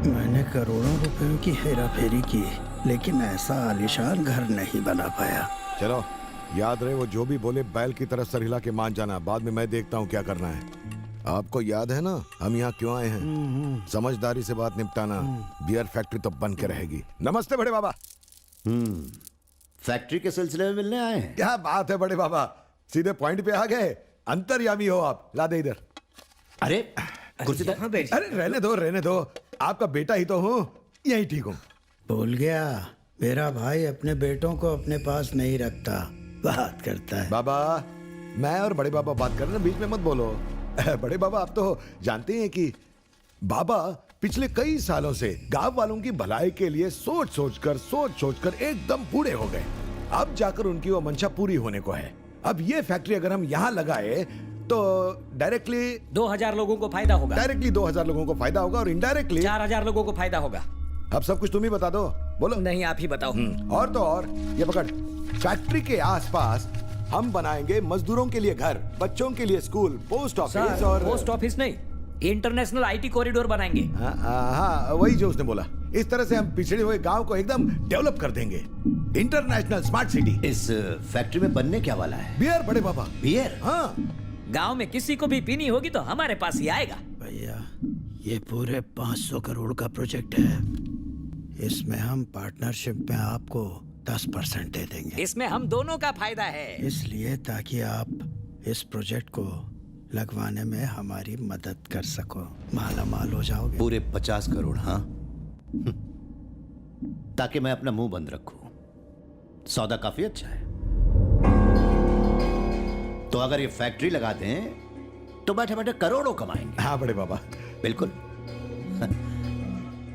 मैंने करोड़ों रुपयों की हेरा फेरी की, लेकिन ऐसा आलीशान घर नहीं बना पाया। चलो याद रहे, वो जो भी बोले बैल की तरफ सर हिला के मान जाना। बाद में मैं देखता हूँ क्या करना है। आपको याद है ना हम यहाँ क्यों आए हैं? समझदारी से बात निपटाना। बियर फैक्ट्री तो बन के रहेगी। नमस्ते बड़े बाबा। फैक्ट्री के सिलसिले में मिलने आए हैं? क्या बात है बड़े बाबा, सीधे पॉइंट पे आ गए। अंतर्यामी हो आप। ला दे इधर। अरे कुर्सी पर बैठ। अरे रहने दो, आपका बेटा ही तो हूँ, यही ठीक हूँ। भूल गया, मेरा भाई अपने बेटों को अपने पास नहीं रखता, बात करता है। बाबा मैं और बड़े बाबा बात कर रहे हैं, बीच में मत बोलो। बड़े बाबा आप तो जानते हैं कि बाबा पिछले कई सालों से गांव वालों की भलाई के लिए सोच सोच कर एकदम बूढ़े हो गए। अब जाकर उनकी वो मंशा पूरी होने को है। अब ये फैक्ट्री अगर हम यहाँ लगाए तो डायरेक्टली 2000 लोगों को फायदा होगा। डायरेक्टली 2000 लोगों को फायदा होगा और इनडायरेक्टली 4000 लोगों को फायदा होगा। अब सब कुछ तुम ही बता दो। बोलो। नहीं आप ही बताओ। और तो और ये पकड़, फैक्ट्री के आसपास हम बनाएंगे मजदूरों के लिए घर, बच्चों के लिए स्कूल, पोस्ट ऑफिस और पोस्ट ऑफिस नहीं, इंटरनेशनल आईटी कॉरिडोर बनाएंगे। हाँ वही जो उसने बोला। इस तरह से हम पिछड़े हुए गांव को एकदम डेवलप कर देंगे। International smart city. इस फैक्ट्री में बनने क्या वाला है? बियर बड़े बाबा। बियर? हाँ। गांव में किसी को भी पीनी होगी तो हमारे पास ही आएगा। भैया ये पूरे 500 करोड़ का प्रोजेक्ट है। इसमें हम पार्टनरशिप में आपको 10% दे देंगे। इसमें हम दोनों का फायदा है। इसलिए ताकि आप इस प्रोजेक्ट को लगवाने में हमारी मदद कर सको, माला माल हो जाओगे। पूरे 50 करोड़? हाँ। ताकि मैं अपना मुंह बंद रखूं। सौदा काफी अच्छा है। तो अगर ये फैक्ट्री लगा दें तो बैठे बैठे करोड़ों कमाएंगे। हाँ बड़े बाबा बिल्कुल।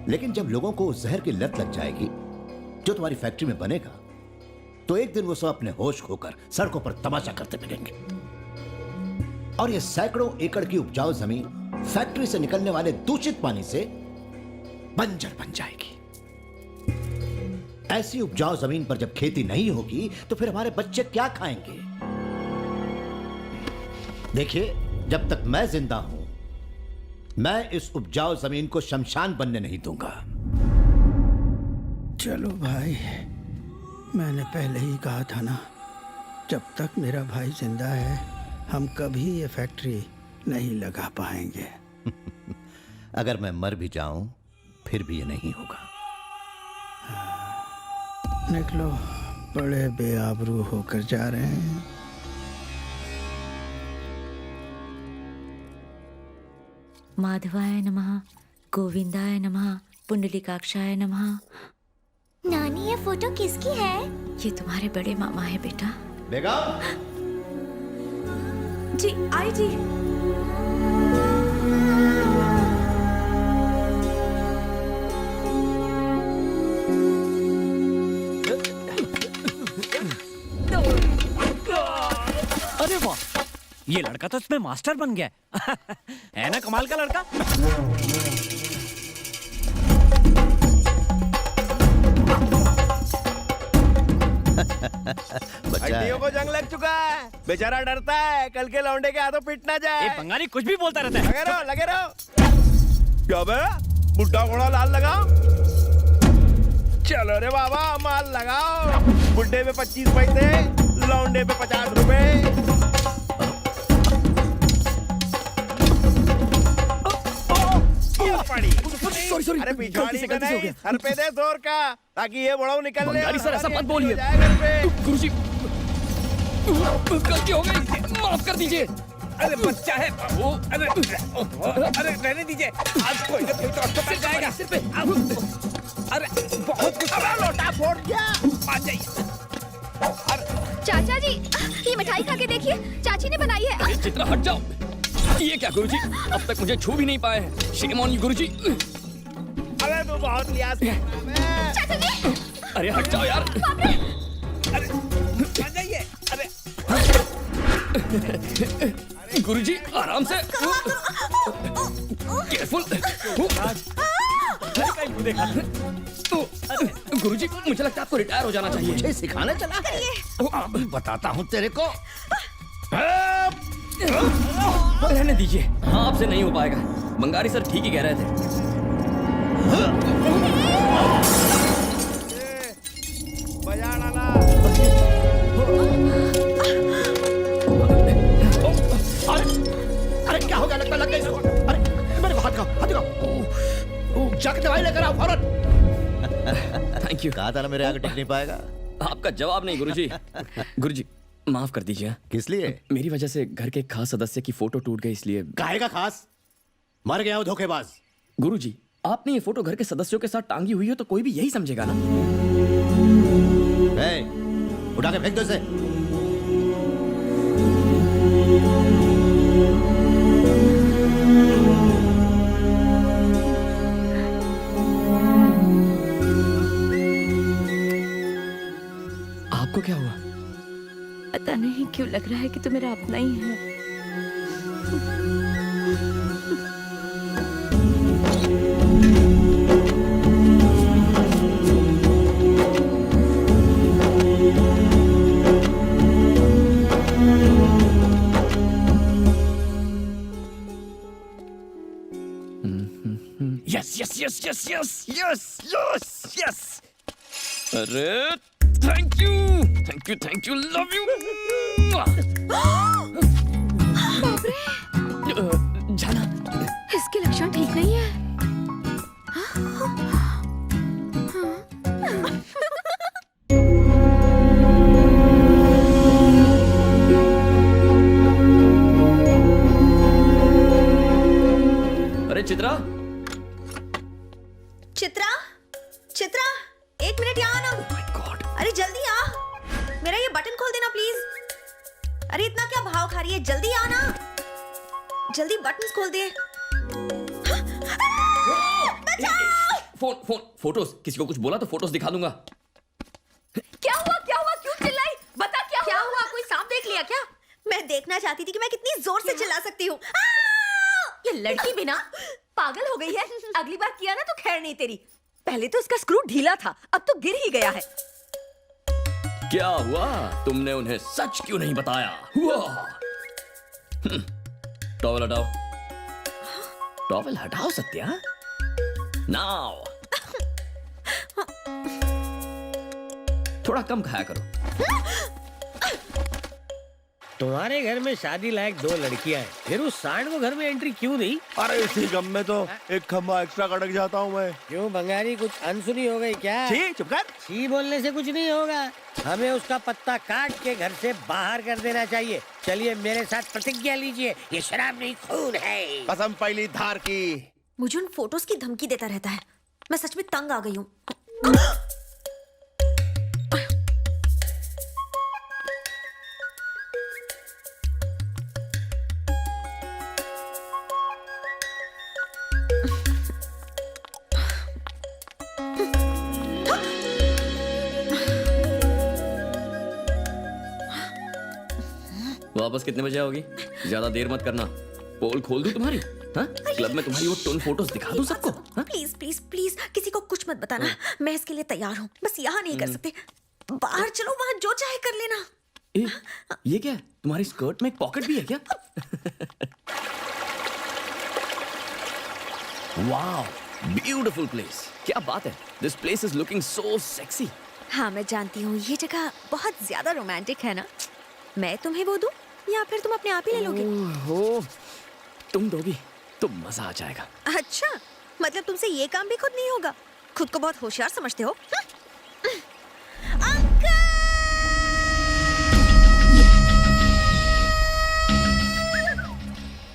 लेकिन जब लोगों को जहर की लत लग जाएगी जो तुम्हारी फैक्ट्री में बनेगा, तो एक दिन वो सब अपने होश खोकर सड़कों पर तमाशा करते मिलेंगे और ये सैकड़ों एकड़ की उपजाऊ जमीन फैक्ट्री से निकलने वाले दूषित पानी से बंजर बन जाएगी। ऐसी उपजाऊ जमीन पर जब खेती नहीं होगी तो फिर हमारे बच्चे क्या खाएंगे? देखिए, जब तक मैं जिंदा हूं मैं इस उपजाऊ जमीन को शमशान बनने नहीं दूंगा। चलो भाई, मैंने पहले ही कहा था ना, जब तक मेरा भाई जिंदा है हम कभी ये फैक्ट्री नहीं लगा पाएंगे। अगर मैं मर भी जाऊं फिर भी ये नहीं होगा। निकलो, बड़े बेआबरू होकर जा रहे हैं। माधवाय नमः, गोविंदाय नमः, पुंडलीकाक्षाय नमः। नानी ये फोटो किसकी है? ये तुम्हारे बड़े मामा है बेटा। बेगम। जी आई जी। अरे वाह, ये लड़का तो इसमें मास्टर बन गया। है ना कमाल का लड़का। हड्डियों को जंग लग चुका है, बेचारा डरता है कल के लौंडे के हाथों पिट ना जाए। ये बंगाली कुछ भी बोलता रहता है। लगे रहो। क्या बे, बुड्ढा घोड़ा लाल लगाओ। चलो रे बाबा, माल लगाओ। बुड्ढे पे 25 पैसे, लौंडे पे 50 रुपए। सॉरी, अरे पिछवाड़ी पे नहीं, सर पे दे जोर का, ताकि ये बड़ाऊ निकल ले। बंगाली सर ऐसा मत बोलिए। गुरुजी, गलती हो गई, माफ कर दीजिए। अरे बच्चा है बाबू, अरे रहने दीजिए। आज कोई ना कोई तो अस्पताल जाएगा। सिर पे अरे बहुत कुछ लोटा फोड़ दिया। आ जाइए। चाचा जी, ये मिठाई खा के देखिए, चाची ने बनाई है। चित्रा हट जाओ। ये क्या गुरुजी, अब तक मुझे छू भी नहीं पाए हैं। शेम ऑन यू गुरुजी। अरे तू बहुत लिहाज है। चाचा जी, अरे हट जाओ यार। अरे आ जाइए। अरे गुरुजी आराम से। केयरफुल। गुरुजी मुझे लगता है आपको रिटायर हो जाना चाहिए। मुझे सिखाने चला है? बताता हूँ तेरे को। रहने दीजिए। हाँ आपसे नहीं हो पाएगा। बंगारी सर ठीक ही कह रहे थे। जाके दवाई लेकर आओ फौरन। Thank you. कहा था ना मेरे आगे टिक नहीं पाएगा। आपका जवाब नहीं गुरुजी। गुरुजी माफ कर दीजिए। किस लिए? मेरी वजह से घर के एक खास सदस्य की फोटो टूट गई, इसलिए। काहे का खास? मर गया हो धोखेबाज। गुरुजी आपने ये फोटो घर के सदस्यों के साथ टांगी हुई हो तो कोई भी यही समझेगा ना। उठा के फेंक दो इसे। आपको क्या हुआ? पता नहीं क्यों लग रहा है कि तू मेरा अपना ही है। Yes yes yes yes yes yes yes yes. अरे thank you thank you thank you, love you. जाना। इसके लक्षण ठीक नहीं है। अरे चित्रा। चित्रा, चित्रा, 1 मिनट यहाँ आना। My God. अरे जल्दी आ, मेरा ये बटन खोल देना प्लीज। अरे इतना क्या भाव खा रही है, जल्दी आना, जल्दी बटन खोल दे। फोन फोटोज, किसी को कुछ बोला तो फोटोज दिखा दूंगा। क्या हुआ, क्यों चिल्लाई? बता क्या हुआ? कोई सांप देख लिया क्या? मैं देखना चाहती थी कि मैं कितनी जोर से चिल्ला सकती हूँ। ये लड़की भी ना पागल हो गई है। अगली बार किया ना तो खैर नहीं तेरी। पहले तो इसका स्क्रू ढीला था, अब तो गिर ही गया है। क्या हुआ? तुमने उन्हें सच क्यों नहीं बताया? टॉवल हटाओ, टॉवल हटाओ सत्या। नाउ थोड़ा कम खाया करो। तुम्हारे घर में शादी लायक 2 लड़कियां हैं, फिर उस सांड को घर में एंट्री क्यों दी? अरे इसी गम में तो एक खम्बा एक्स्ट्रा कटक जाता हूँ मैं। क्यों बंगारी, कुछ अनसुनी हो गई क्या? छी चुप कर। छी बोलने से कुछ नहीं होगा, हमें उसका पत्ता काट के घर से बाहर कर देना चाहिए। चलिए मेरे साथ प्रतिज्ञा लीजिए, ये शराब नहीं खून है। कसम पहली धार की। मुझे उन फोटोज की धमकी देता रहता है, मैं सच में तंग आ गई हूँ। वापस कितने बजे आओगी? ज्यादा देर मत करना, पोल खोल दूं तुम्हारी। हाँ? क्लब में तुम्हारी वो टोन फोटोज दिखा दूं सबको। हाँ? प्लीज प्लीज प्लीज किसी को कुछ मत बताना, मैं इसके लिए तैयार हूँ। बस यहाँ नहीं कर सकते, बाहर चलो, वहाँ जो चाहे कर लेना। ये क्या है? तुम्हारी स्कर्ट में एक पॉकेट भी है क्या? Wow, beautiful place. क्या बात है, this place is looking so sexy. हाँ मैं जानती हूँ, ये जगह बहुत ज्यादा रोमांटिक है ना। मैं तुम्हें वो दूं या फिर तुम अपने आप ही ले लोगे? ओहो, तुम दोगी तो मजा आ जाएगा। अच्छा, मतलब तुमसे ये काम भी खुद नहीं होगा? खुद को बहुत होशियार समझते हो।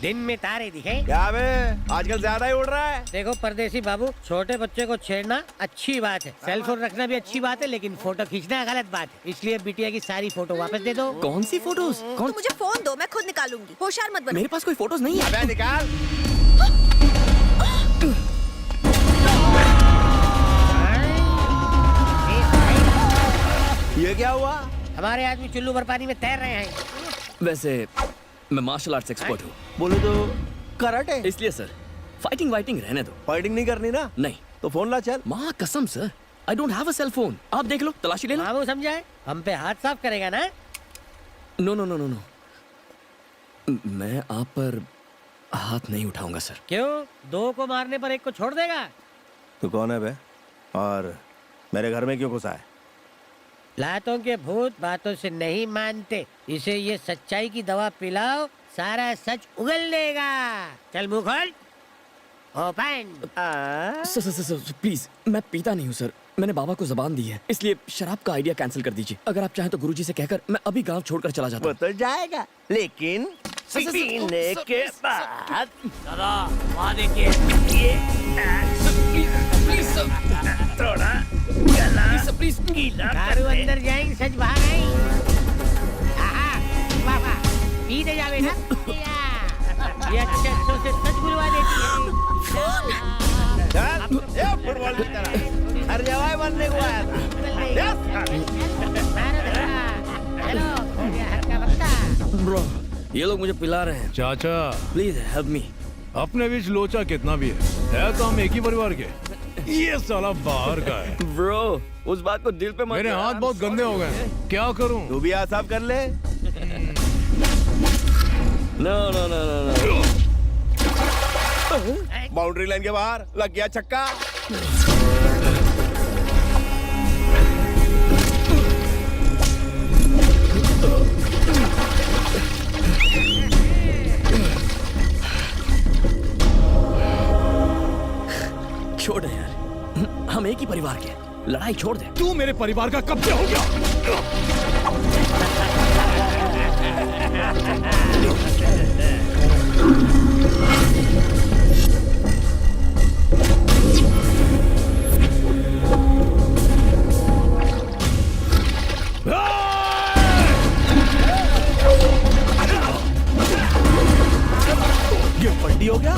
दिन में तारे दिखे। क्या बे, आजकल ज्यादा ही उड़ रहा है। देखो परदेसी बाबू, छोटे बच्चे को छेड़ना अच्छी बात है, सेलफोन रखना भी अच्छी बात है, लेकिन फोटो खींचना गलत बात है। इसलिए बिटिया की सारी फोटो वापस दे दो। कौन सी फोटोज? तुम मुझे फोन दो, मैं खुद निकालूंगी। होशियार मत बनो। मेरे पास कोई फोटोज नहीं है। अबे निकाल। ये क्या हुआ? हमारे आदमी चुल्लू भर पानी में तैर रहे हैं। वैसे मैं मार्शल आर्ट्स एक्सपर्ट हूँ। बोले तो कराटे। इसलिए सर, फाइटिंग वाइटिंग रहने दो। फाइटिंग नहीं करनी ना? नहीं तो फोन ला चल। माँ कसम sir, I don't have a cell phone. आप देख लो, तलाशी ले लो। बाबू समझाए, हम पे हाथ साफ करेगा ना? No no no no no, मैं आप पर हाथ नहीं उठाऊंगा सर। क्यों? 2 को मारने पर 1 को छोड़ देगा? तू कौन है बे? और मेरे घर में क्यों घुसा है? लातों के भूत बातों से नहीं मानते, इसे ये सच्चाई की दवा पिलाओ, सारा सच उगल देगा। चल मुंह खोल। ओपन। सर प्लीज, मैं पीता नहीं हूँ सर। मैंने बाबा को जबान दी है, इसलिए शराब का आइडिया कैंसिल कर दीजिए। अगर आप चाहें तो गुरुजी से कहकर मैं अभी गांव छोड़कर चला जाता वो हूँ। तो जाएगा, लेकिन पीने के बाद दादा वहाँ देखिए ये थोड़ा गला प्लीज गीला दारू अंदर जाएंगे सच बाहर नहीं। वाह वाह, पी दे जावे ना ये अच्छे अच्छों से सच बुलवा देती है। ये फुटबॉल की तरह हर जगह बनने को आया था। हेलो हर का बत्ता। ब्रो, ये लोग मुझे पिला रहे हैं। चाचा, प्लीज हेल्प मी। अपने बीच लोचा कितना भी है तो हम एक ही परिवार के। ये साला बाहर का है। ब्रो, उस बात को दिल पे मत। मेरे हाथ बहुत गंदे हो गए, क्या करूं? तू भी हाथ साफ कर ले। No no no no no. Boundary line के बाहर लग गया छक्का। छोड़ दे यार, हम एक ही परिवार के हैं। लड़ाई छोड़ दे। तू मेरे परिवार का कब से हो गया? ये पट्टी हो गया।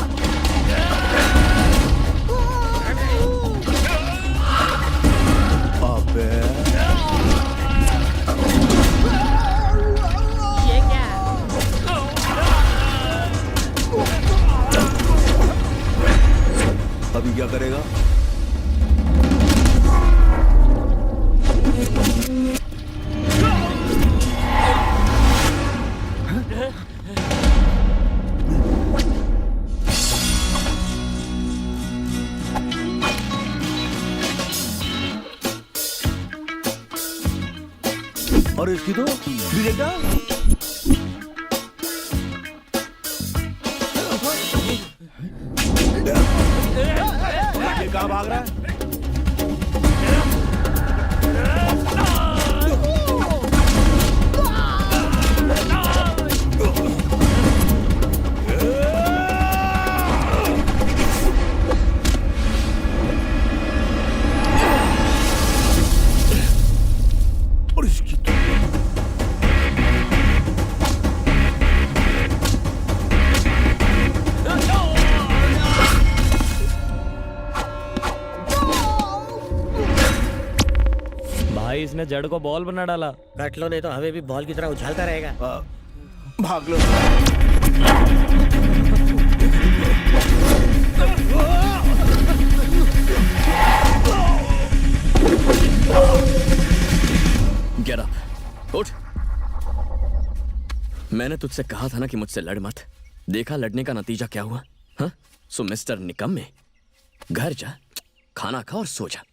अबे ये क्या? अभी क्या करेगा? और इसकी तो बेटा ये कहाँ भाग रहा है? और इसकी तो भाई इसने जड़ को बॉल बना डाला। कट लो नहीं तो हमें भी बॉल की तरह उछालता रहेगा। भाग लो। Get up. उठ। मैंने तुझसे कहा था ना कि मुझसे लड़ मत। देखा लड़ने का नतीजा क्या हुआ? हाँ? सो मिस्टर निकम्मे, घर जा, खाना खा और सो जा।